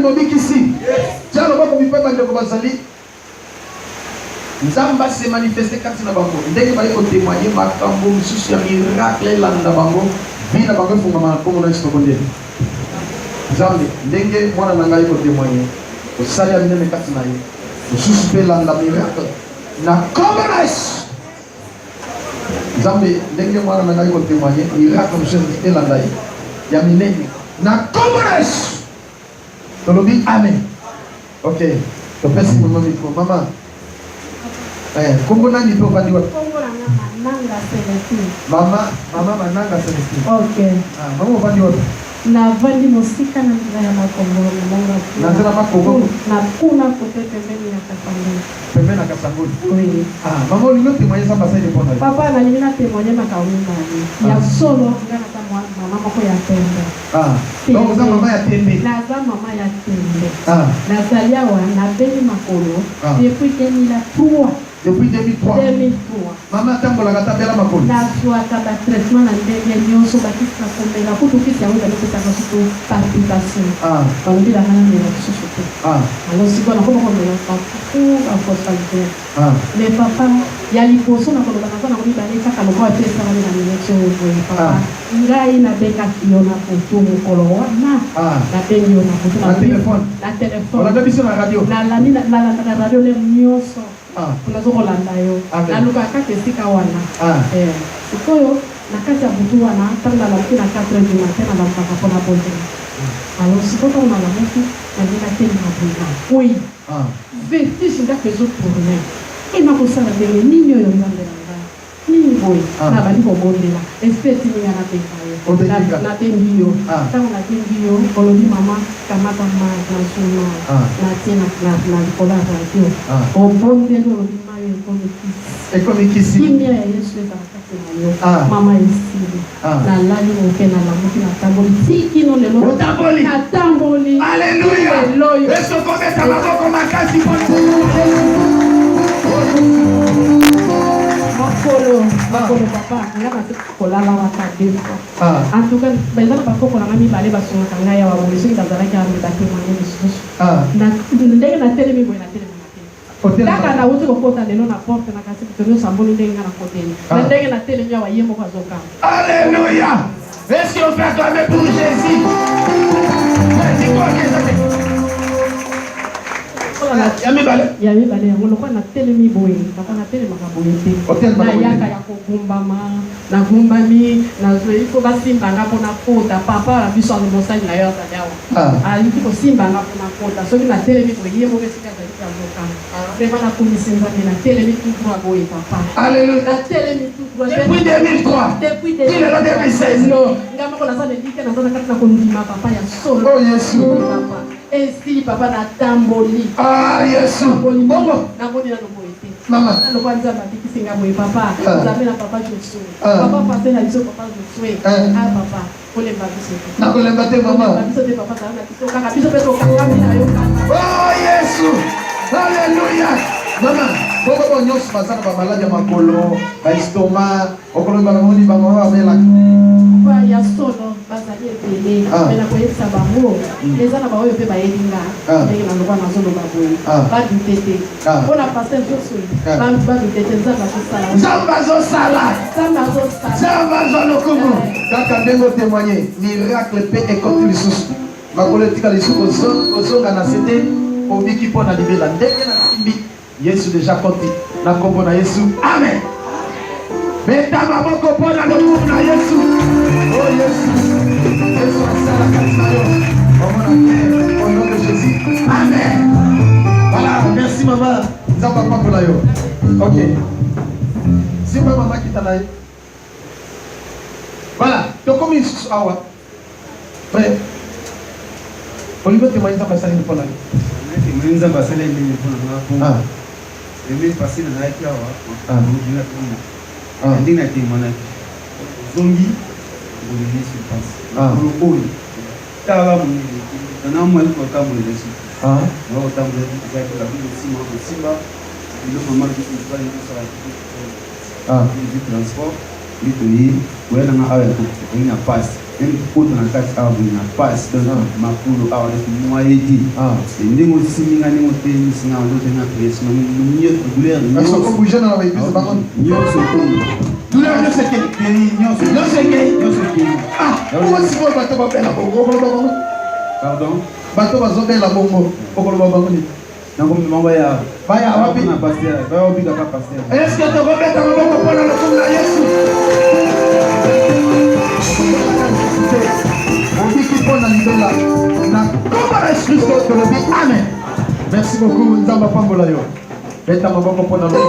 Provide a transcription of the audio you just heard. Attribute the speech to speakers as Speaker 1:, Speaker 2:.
Speaker 1: mobikisi. Tiens le bako bipa bande ko bazali. Nzamba se manifester kati na bango. Ndenge ba ko témoigner makambo mususu ya miracle landa bango. Bina bango funga ma ko na istokonde. Nzambe ndenge mwana nanga ko témoigner. Osali ya minene kati na ye. Mususu pe landa miracle. Na commerce. Nzambe ndenge mwana nanga ko témoigner miracle mususu pe landa ye. Ya minene. Na commerce. Tolobi amen. Ok. To pesi mama miko mama. Kombo nani po bandi wapi?
Speaker 2: Kombo Mananga Celestine.
Speaker 1: Mama Mananga Celestine.
Speaker 2: Okay.
Speaker 1: Mama bandi wapi?
Speaker 2: Na vandi musika na ya Makongo na Monga.
Speaker 1: Na zela Makongo.
Speaker 2: Na kuna kote pembeni ya Kasanguli.
Speaker 1: Pembeni ya Kasanguli.
Speaker 2: Oui.
Speaker 1: Mama ulio témoigner ça passer de bon.
Speaker 2: Papa na nina témoigner makauni nani. Ya solo ngana kama mama mako ya tembe.
Speaker 1: Donc ça mama ya tembe.
Speaker 2: Na za mama ya tembe.
Speaker 1: Na
Speaker 2: zalia wa na beni makolo. Depuis 2003.
Speaker 1: Depuis 2003. Maman tambola kata bela makolo.
Speaker 2: Na swata ba traitement na ndenge nyonso bakisi na komela kutu kisi ya wenda lokota na suto palpitation. Bambi la hana mela kususutu. Alors si kwa na koma komela papu a phosphate. Le papa ya liposo na koloba na kona komila ni saka lokwa pesa na mela cho papa. Ngai na beka kiona potu mukolo wana. Na benyo na potu na téléphone. Na téléphone.
Speaker 1: On a biso na radio.
Speaker 2: Na radio le nyonso. Kuna zoko landa yo. Na luka kake sika wana. Sikoyo nakati ya butu wana tanga la kina 4 du matin na mpaka pona bonde. Alors sikoyo na la mutu na nika tena mabunda. Oui. Vertige ndakazo tourner. Ina kusala ndenge nini yo nzambe nanga. Nini boy. Na bali ko bondela. Espèce ni na tekayo. Na tengiyo. Tango na tengiyo kolobi mama kamata ma na suma. Na tena na kola radio. O bondelo lobi mayo
Speaker 1: ekomikisi.
Speaker 2: Kimia ya Yesu etakati na yo. Mama esili. Na lali oke na lamuki na tamboli. Tiki no lelo.
Speaker 1: Tamboli.
Speaker 2: Na tamboli.
Speaker 1: Alléluia. Yesu kometa maboko makasi
Speaker 2: Makolo papa, ngana kolala wakadefa. En tout cas, benda na bako kolanga mi bale basonga kanga ya wa bolisi ndazala ka mi batu manye bisusu. Na ndenge na tele mi boy na tele mi. Daka na wuti ko kota lelo na porte na kasi kutono samboni ndenge na koteli. Na ndenge na tele mi wa yemo kwa zoka.
Speaker 1: Alléluia. Est-ce qu'on peut acclamer pour Jésus? Merci quoi que ça fait. Yami bale
Speaker 2: yango lokwa na telemi boye papa na telema ka boye te na yaka ya kogumbama na gumbami na zoyi ko basimba nga pona kota papa la biso no mosali na yo zayawa ali ko simba nga pona kota soki na telemi boye yemo ke sika za ya zoka vraiment na komisenza na telemi tout droit boye papa
Speaker 1: alléluia
Speaker 2: na telemi tout droit
Speaker 1: depuis 2003
Speaker 2: depuis
Speaker 1: 2016
Speaker 2: no ngama ko na sa ndike na zona kati na kondima papa ya solo
Speaker 1: oh Yesu
Speaker 2: papa esi papa na tamboli
Speaker 1: Yesu bongo
Speaker 2: na boni na loboete
Speaker 1: mama
Speaker 2: na kwanza batiki singa boye papa nzambe na papa Josué papa passé na biso papa Josué papa kolemba biso
Speaker 1: na kolemba te mama
Speaker 2: biso te papa na biso kaka biso pe to kaka na yo
Speaker 1: oh Yesu alléluia mama bongo bongo nyos bazana ba malade ya makolo ba estoma okolomba na moni ba mama bela
Speaker 2: ba ya solo bazali ebele mena koyebisa bango eza na baoyo mpe bayelinga ndenge na lokwa na zolo baboye badute te mpona paster Josué badute te nzambe
Speaker 1: azosala lokumu kaka ndenge otémoigné miracle mpe ekoti lisusu makolo etika lisusu kozonga na se te obiki mpo na libela ndenge na simbi Yesu deja koti na kombo na Yesu amen beta maboko mpo na lokumu na Yesu oh Yesu Yesu asala kati na yo omona te au nom de Jésus amen voilà merci maman nzambe apakola yo ok simba mama kita na ye voilà tokomi lisusu awa frère olingo témoigner nzambe asali mpo na yo
Speaker 3: nzambe asali ndenge mpo na nga emi pasi na nayaki awa ojina tomo ndenge na témoignaki zongi ngoleli sur place olo oyo tala monene tana mwali kotambolela suki na kotambolela ezali kolabi kosima kosimba biloko mama bisali kosala transport ndi toyi koya nanga awa oyi na pasi Ele ficou na casa na paz, maculo a hora que não é de nem o sininga nem o tênis na luta na pressa não me mulher
Speaker 1: mas só como já não vai pisar bagulho
Speaker 3: eu sou
Speaker 1: tu não sei que como se for bater papel na boca
Speaker 3: pardon
Speaker 1: bater bazo bela bongo okolo bagulho
Speaker 3: não como não vai a
Speaker 1: wapi
Speaker 3: na pasteur vai obrigar para pasteur
Speaker 1: est-ce que tu vas mettre na boca para na tumba ya Yesu Amen. Merci beaucoup. Nzamba Pambola yo. Beta maboko pona lo.